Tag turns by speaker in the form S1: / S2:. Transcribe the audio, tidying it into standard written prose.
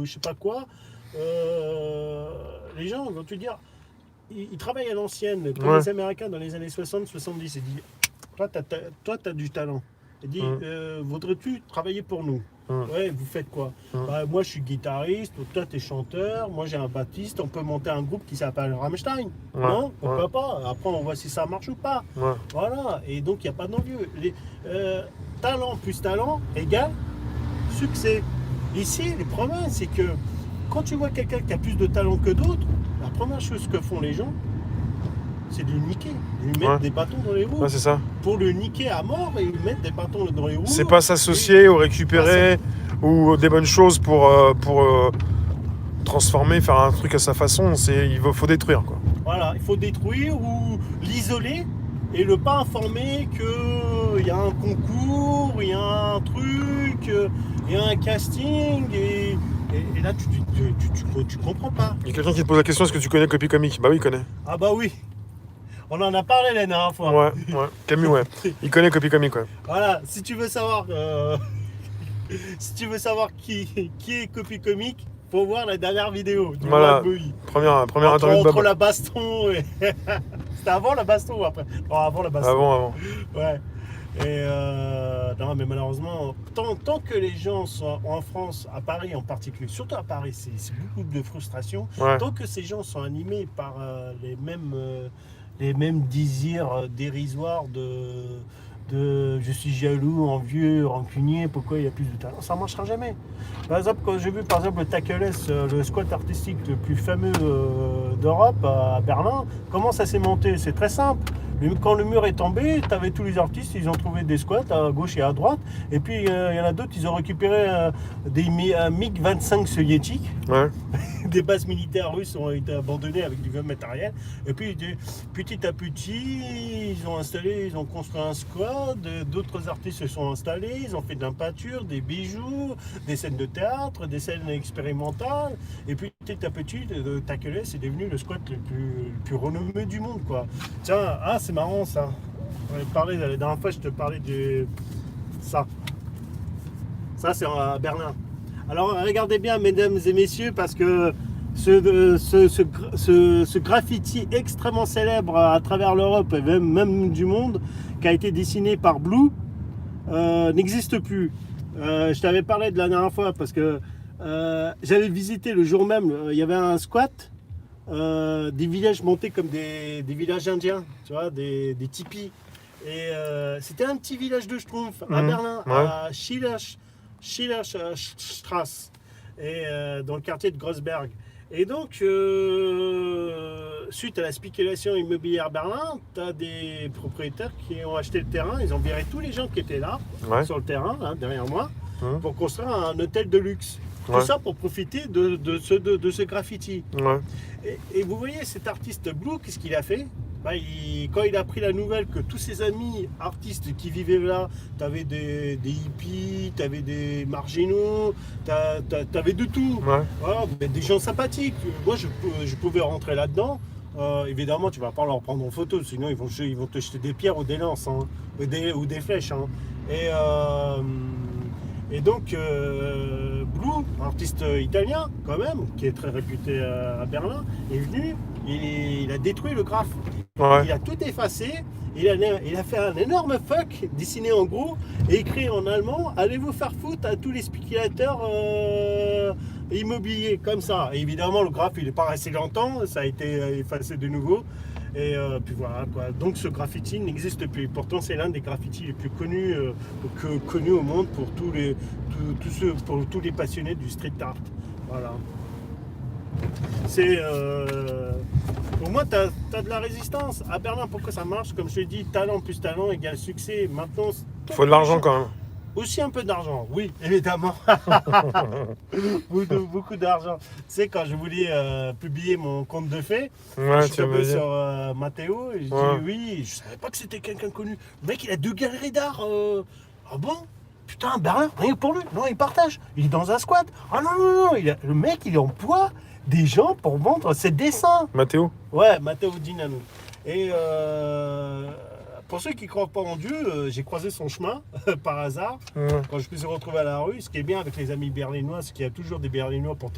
S1: je sais pas quoi, les gens vont te dire, ils travaillent à l'ancienne, comme
S2: Ouais.
S1: les Américains dans les années 60-70. Ils disent, toi, t'as du talent. Il dit, voudrais-tu travailler pour nous? Ouais, vous faites quoi? Bah, moi, je suis guitariste, toi, t'es chanteur, moi, j'ai un bassiste, on peut monter un groupe qui s'appelle Rammstein.
S2: Ouais.
S1: Non? Pourquoi pas? Après, on voit si ça marche ou pas.
S2: Ouais.
S1: Voilà, et donc, il n'y a pas d'envieux. Talent plus talent égale succès. Ici, le problème, c'est que quand tu vois quelqu'un qui a plus de talent que d'autres, la première chose que font les gens, c'est de le niquer, de lui mettre
S2: Ouais.
S1: des bâtons dans les roues.
S2: Ouais, c'est ça.
S1: Pour le niquer à mort et lui mettre des bâtons dans les roues.
S2: C'est pas s'associer ou récupérer ou des bonnes choses pour transformer, faire un truc à sa façon. Faut détruire, quoi.
S1: Voilà, il faut détruire ou l'isoler et le pas informer qu'il y a un concours, il y a un truc, il y a un casting et là tu comprends pas.
S2: Il y a quelqu'un qui te pose la question, est-ce que tu connais Copy Comic? Bah oui, il connaît.
S1: Ah bah oui, on en a parlé la dernière fois.
S2: Ouais, ouais. Camille, ouais. Il connaît Copy Comic, ouais.
S1: Voilà, si tu veux savoir, si tu veux savoir qui est Copy Comic, faut voir la dernière vidéo du
S2: Voilà.
S1: Bowie.
S2: Première
S1: Entre
S2: interview de Bob.
S1: la baston et... C'était avant la baston ou après? Non, avant la baston.
S2: Avant.
S1: Ouais. Et non, mais malheureusement, tant que les gens sont en France, à Paris en particulier, surtout à Paris, c'est beaucoup de frustration.
S2: Ouais.
S1: Tant que ces gens sont animés par les mêmes désirs dérisoires de je suis jaloux, envieux, rancunier, pourquoi il y a plus de talent, ça ne marchera jamais. Par exemple, quand j'ai vu par exemple le Takeless, le squat artistique le plus fameux d'Europe à Berlin, comment ça s'est monté? C'est très simple. Quand le mur est tombé, tu avais tous les artistes, ils ont trouvé des squats à gauche et à droite. Et puis il y en a d'autres, ils ont récupéré un MiG-25 soviétique.
S2: Ouais.
S1: Des bases militaires russes ont été abandonnées avec du vieux matériel. Et puis petit à petit, ils ont construit un squat. D'autres artistes se sont installés, ils ont fait de la peinture, des bijoux, des scènes de théâtre, des scènes expérimentales. Et puis petit à petit, le Takeless est devenu le squat le plus renommé du monde, quoi. Tiens, c'est marrant ça. La dernière fois, je te parlais de ça. Ça, c'est à Berlin. Alors, regardez bien, mesdames et messieurs, parce que ce graffiti extrêmement célèbre à travers l'Europe et même du monde, qui a été dessiné par Blue, n'existe plus. Je t'avais parlé de la dernière fois parce que j'avais visité le jour même, il y avait un squat, des villages montés comme des villages indiens, tu vois, des tipis. Et c'était un petit village de Schtroumpf à Berlin,
S2: ouais.
S1: à Schillerstrasse, et dans le quartier de Grossberg. Et donc, suite à la spéculation immobilière à Berlin, tu as des propriétaires qui ont acheté le terrain, ils ont viré tous les gens qui étaient là,
S2: Ouais.
S1: sur le terrain, là, derrière moi,
S2: Mmh.
S1: pour construire un hôtel de luxe. Tout
S2: Ouais.
S1: ça pour profiter de ce graffiti.
S2: Ouais.
S1: Et vous voyez, cet artiste Blue, qu'est-ce qu'il a fait? Bah, quand il a appris la nouvelle que tous ses amis artistes qui vivaient là, t'avais des hippies, t'avais des marginaux, t'avais de tout.
S2: Ouais.
S1: Voilà, mais des gens sympathiques. Moi, je pouvais rentrer là-dedans. Évidemment, tu vas pas leur prendre en photo, sinon ils vont te jeter des pierres ou des lances, hein, ou des flèches. Hein. Et donc, Blue, artiste italien quand même, qui est très réputé à Berlin, est venu, il a détruit le graphe.
S2: Ouais.
S1: Il a tout effacé, il a fait un énorme fuck dessiné en gros et écrit en allemand, allez vous faire foutre à tous les spéculateurs immobiliers, comme ça. Et évidemment, le graphe, il n'est pas resté longtemps, ça a été effacé de nouveau. Et puis voilà quoi. Donc ce graffiti n'existe plus. Pourtant c'est l'un des graffitis les plus connus, connus au monde pour pour tous les passionnés du street art. Voilà. C'est pour moi t'as de la résistance. À Berlin, pourquoi ça marche? Comme je te dis, talent plus talent égale succès. Maintenant,
S2: Faut de l'argent quand même.
S1: aussi un peu d'argent, oui, évidemment. Beaucoup d'argent. Tu sais, quand je voulais publier mon conte de fées, je suis tombé sur Mathéo et je dis oui, je savais pas que c'était quelqu'un de connu. Le mec, il a 2 galeries d'art. Ah bon? Putain, Berlin, rien que pour lui. Non, il partage. Il est dans un squat. Ah non. Le mec, il emploie des gens pour vendre ses dessins.
S2: Mathéo?
S1: Ouais, Matteo Dinano. Et pour ceux qui ne croient pas en Dieu, j'ai croisé son chemin par hasard
S2: Ouais.
S1: quand je me suis retrouvé à la rue. Ce qui est bien avec les amis berlinois, c'est qu'il y a toujours des Berlinois pour